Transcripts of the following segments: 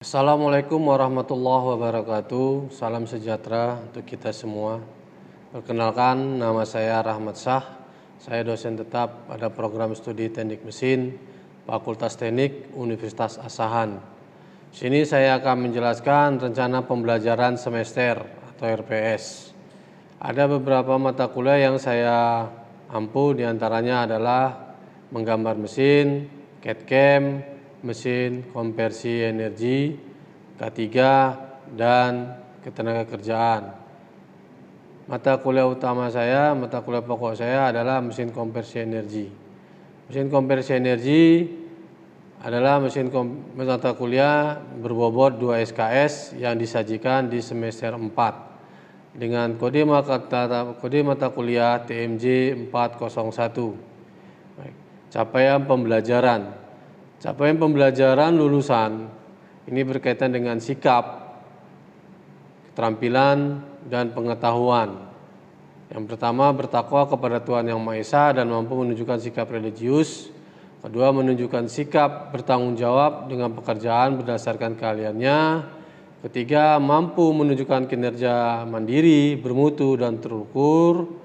Assalamualaikum warahmatullahi wabarakatuh. Salam sejahtera untuk kita semua. Perkenalkan, nama saya Rahmat Shah. Saya dosen tetap pada program studi Teknik Mesin Fakultas Teknik Universitas Asahan. Sini saya akan menjelaskan rencana pembelajaran semester atau RPS. Ada beberapa mata kuliah yang saya ampu, diantaranya adalah menggambar mesin, CAD/CAM, mesin konversi energi, K3, dan ketenagakerjaan. Mata kuliah utama saya, mata kuliah pokok saya adalah mesin konversi energi. Mesin konversi energi adalah mata kuliah berbobot 2 SKS yang disajikan di semester 4 dengan kode mata kuliah TMJ 401. Capaian pembelajaran. Capaian pembelajaran lulusan ini berkaitan dengan sikap, keterampilan, dan pengetahuan. Yang pertama, bertakwa kepada Tuhan Yang Maha Esa dan mampu menunjukkan sikap religius. Kedua, menunjukkan sikap bertanggung jawab dengan pekerjaan berdasarkan keahliannya. Ketiga, mampu menunjukkan kinerja mandiri, bermutu, dan terukur.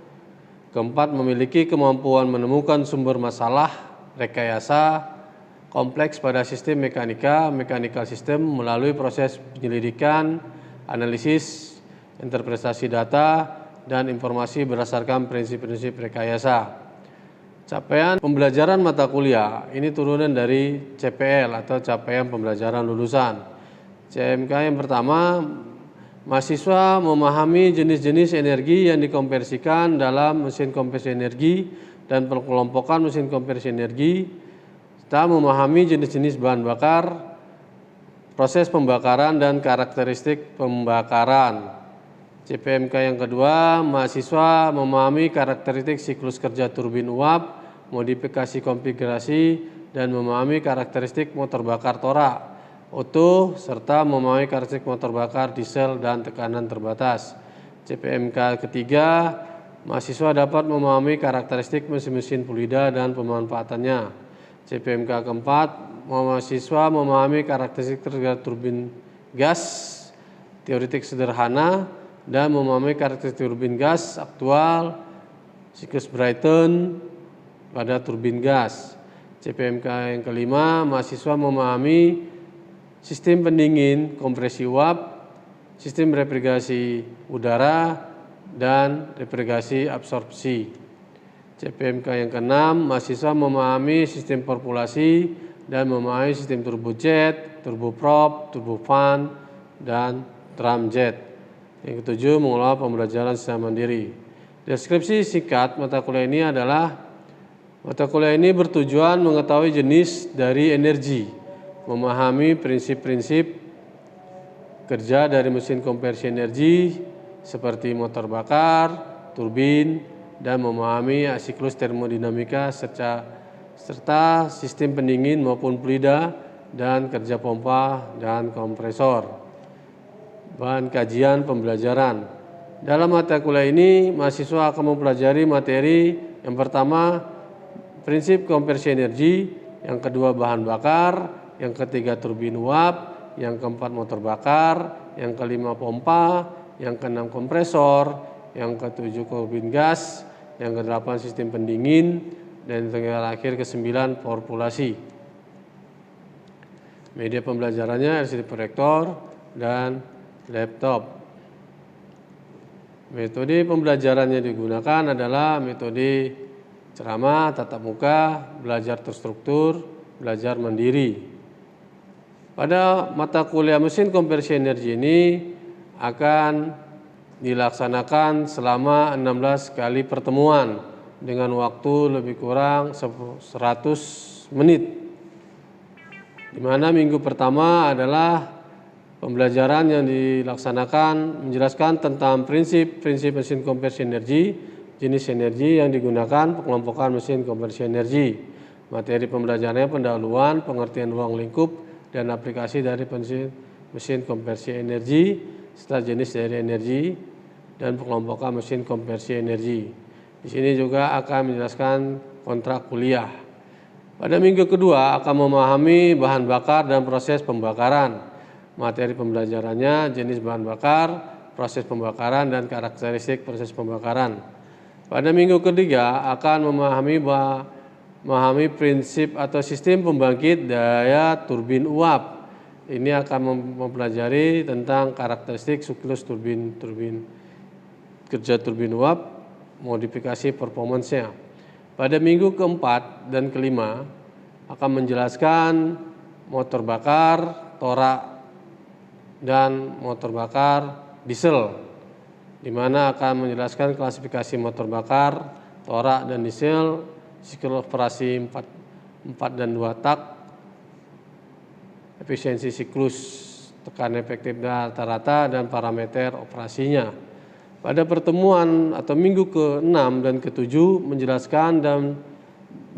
Keempat, memiliki kemampuan menemukan sumber masalah, rekayasa, kompleks pada sistem mechanical system melalui proses penyelidikan, analisis, interpretasi data, dan informasi berdasarkan prinsip-prinsip rekayasa. Capaian pembelajaran mata kuliah ini turunan dari CPL atau capaian pembelajaran lulusan. CMK yang pertama, mahasiswa memahami jenis-jenis energi yang dikonversikan dalam mesin konversi energi dan pengelompokan mesin konversi energi. Kita memahami jenis-jenis bahan bakar, proses pembakaran, dan karakteristik pembakaran. CPMK yang kedua, mahasiswa memahami karakteristik siklus kerja turbin uap, modifikasi konfigurasi, dan memahami karakteristik motor bakar torak, oto, serta memahami karakteristik motor bakar diesel dan tekanan terbatas. CPMK ketiga, mahasiswa dapat memahami karakteristik mesin-mesin fluida dan pemanfaatannya. CPMK keempat, mahasiswa memahami karakteristik kerja turbin gas teoretik sederhana dan memahami karakteristik turbin gas aktual, siklus Brayton pada turbin gas. CPMK yang kelima, mahasiswa memahami sistem pendingin, kompresi uap, sistem refrigerasi udara, dan refrigerasi absorpsi. CPMK yang keenam, mahasiswa memahami sistem populasi dan memahami sistem turbojet, turboprop, turbofan, dan tramjet. Yang ketujuh, mengelola pembelajaran secara mandiri. Deskripsi singkat mata kuliah ini adalah, mata kuliah ini bertujuan mengetahui jenis dari energi, memahami prinsip-prinsip kerja dari mesin konversi energi seperti motor bakar, turbin, dan memahami siklus termodinamika serta sistem pendingin maupun fluida dan kerja pompa dan kompresor. Bahan kajian pembelajaran. Dalam mata kuliah ini, mahasiswa akan mempelajari materi yang pertama, prinsip konversi energi, yang kedua bahan bakar, yang ketiga turbin uap, yang keempat motor bakar, yang kelima pompa, yang keenam kompresor, yang ketujuh turbin gas, yang kedelapan sistem pendingin, dan yang terakhir kesembilan populasi. Media pembelajarannya LCD proyektor dan laptop. Metode pembelajarannya digunakan adalah metode ceramah, tatap muka, belajar terstruktur, belajar mandiri. Pada mata kuliah mesin konversi energi ini akan dilaksanakan selama 16 kali pertemuan dengan waktu lebih kurang 100 menit. Di mana minggu pertama adalah pembelajaran yang dilaksanakan menjelaskan tentang prinsip-prinsip mesin konversi energi, jenis energi yang digunakan, pengelompokan mesin konversi energi. Materi pembelajarannya pendahuluan, pengertian ruang lingkup, dan aplikasi dari mesin konversi energi, serta jenis dari energi, dan pengelompokan mesin konversi energi. Di sini juga akan menjelaskan kontrak kuliah. Pada minggu kedua akan memahami bahan bakar dan proses pembakaran. materi pembelajarannya, jenis bahan bakar, proses pembakaran, dan karakteristik proses pembakaran. Pada minggu ketiga akan memahami prinsip atau sistem pembangkit daya turbin uap. Ini akan mempelajari tentang karakteristik siklus kerja turbin uap, modifikasi performance-nya. Pada minggu keempat dan kelima akan menjelaskan motor bakar, torak, dan motor bakar diesel, di mana akan menjelaskan klasifikasi motor bakar, torak, dan diesel, siklus operasi 4 dan 2 tak, efisiensi siklus, tekanan efektif rata-rata, dan parameter operasinya. Pada pertemuan atau minggu ke-6 dan ke-7 menjelaskan dan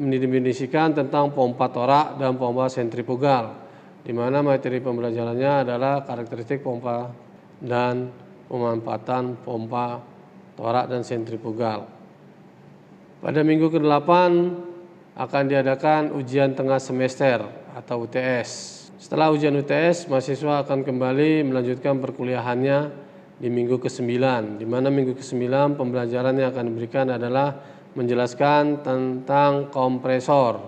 mendefinisikan tentang pompa torak dan pompa sentrifugal, di mana materi pembelajarannya adalah karakteristik pompa dan pemanfaatan pompa torak dan sentrifugal. Pada minggu ke-8 akan diadakan ujian tengah semester atau UTS. Setelah ujian UTS, mahasiswa akan kembali melanjutkan perkuliahannya di minggu ke-9, di mana minggu ke-9 pembelajaran yang akan diberikan adalah menjelaskan tentang kompresor,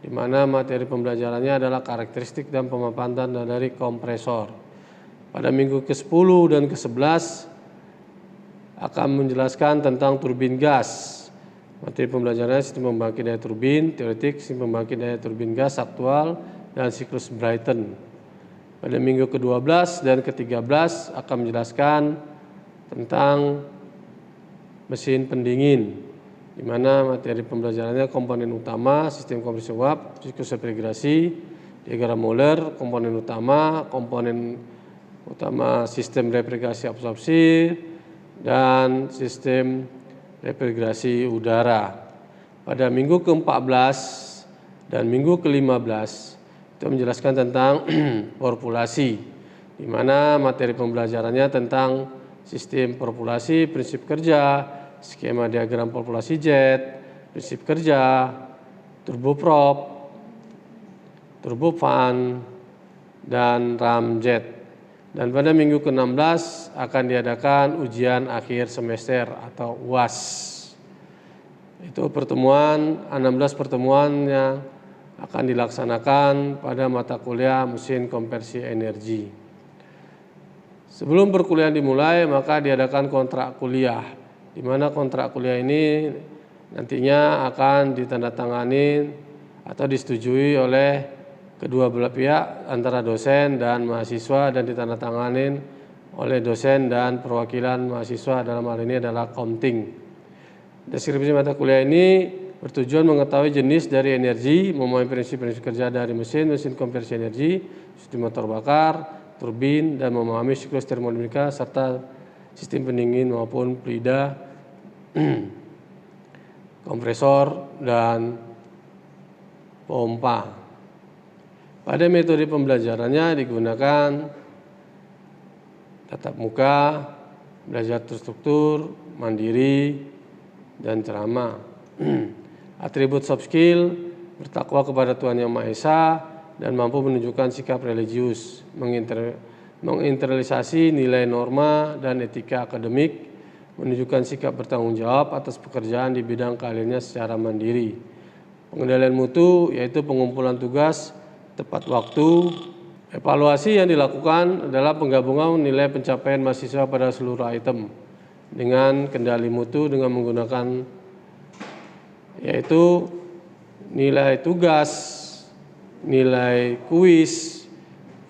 di mana materi pembelajarannya adalah karakteristik dan pemanfaatan dari kompresor. Pada minggu ke-10 dan ke-11 akan menjelaskan tentang turbin gas. Materi pembelajarannya sistem pembangkit daya turbin, teoretik, sistem pembangkit daya turbin gas aktual, dan siklus Brayton. Pada minggu ke-12 dan ke-13 akan menjelaskan tentang mesin pendingin, di mana materi pembelajarannya komponen utama, sistem kompresi uap, siklus refrigerasi, diagram Moller, komponen utama sistem refrigerasi absorpsi, dan sistem refrigerasi udara. Pada minggu ke-14 dan minggu ke-15 itu menjelaskan tentang populasi, di mana materi pembelajarannya tentang sistem populasi, prinsip kerja, skema diagram populasi jet, prinsip kerja, turboprop, turbofan, dan ramjet. Dan pada minggu ke-16 akan diadakan ujian akhir semester atau UAS. Itu 16 pertemuan yang akan dilaksanakan pada mata kuliah mesin konversi energi. Sebelum perkuliahan dimulai, maka diadakan kontrak kuliah, di mana kontrak kuliah ini nantinya akan ditandatangani atau disetujui oleh kedua belah pihak antara dosen dan mahasiswa, dan ditandatangani oleh dosen dan perwakilan mahasiswa, dalam hal ini adalah Komting. Deskripsi mata kuliah ini bertujuan mengetahui jenis dari energi, memahami prinsip-prinsip kerja dari mesin konversi energi, sistem motor bakar, turbin, dan memahami siklus termodinamika serta sistem pendingin maupun pelida, kompresor, dan pompa. Pada metode pembelajarannya digunakan tatap muka, belajar terstruktur, mandiri, dan ceramah. Atribut soft skill, bertakwa kepada Tuhan Yang Maha Esa, dan mampu menunjukkan sikap religius, menginternalisasi nilai norma dan etika akademik, menunjukkan sikap bertanggung jawab atas pekerjaan di bidang keahliannya secara mandiri. Pengendalian mutu, yaitu pengumpulan tugas tepat waktu. Evaluasi yang dilakukan adalah penggabungan nilai pencapaian mahasiswa pada seluruh item dengan kendali mutu dengan menggunakan yaitu nilai tugas, nilai kuis,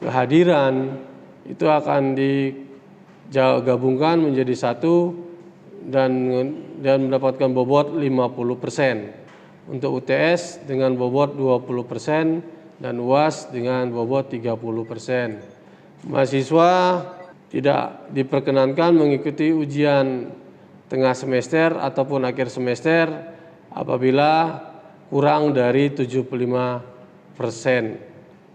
kehadiran, itu akan digabungkan menjadi satu dan mendapatkan bobot 50%. Untuk UTS dengan bobot 20% dan UAS dengan bobot 30%. Mahasiswa tidak diperkenankan mengikuti ujian tengah semester ataupun akhir semester apabila kurang dari 75%.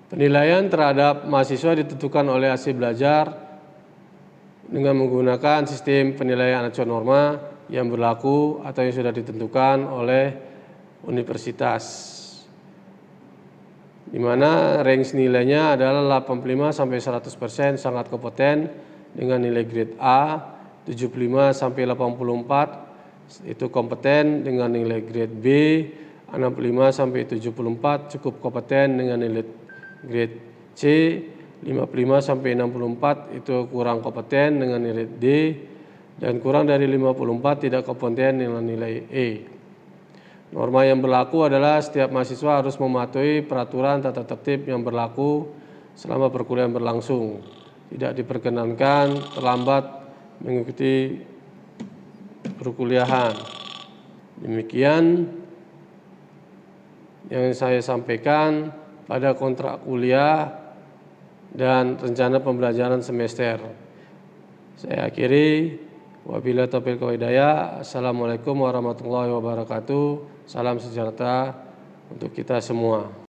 Penilaian terhadap mahasiswa ditentukan oleh hasil belajar dengan menggunakan sistem penilaian acuan norma yang berlaku atau yang sudah ditentukan oleh universitas. di mana range nilainya adalah 85 sampai 100% sangat kompeten dengan nilai grade A, 75 sampai 84 itu kompeten dengan nilai grade B, 65 sampai 74 cukup kompeten dengan nilai grade C, 55 sampai 64 itu kurang kompeten dengan nilai D, dan kurang dari 54 tidak kompeten dengan nilai E. Norma yang berlaku adalah setiap mahasiswa harus mematuhi peraturan tata tertib yang berlaku selama perkuliahan berlangsung. Tidak diperkenankan terlambat mengikuti perkuliahan. Demikian yang saya sampaikan pada kontrak kuliah dan rencana pembelajaran semester. Saya akhiri, wabillahi taufiq wal hidayah. Assalamualaikum warahmatullahi wabarakatuh. Salam sejahtera untuk kita semua.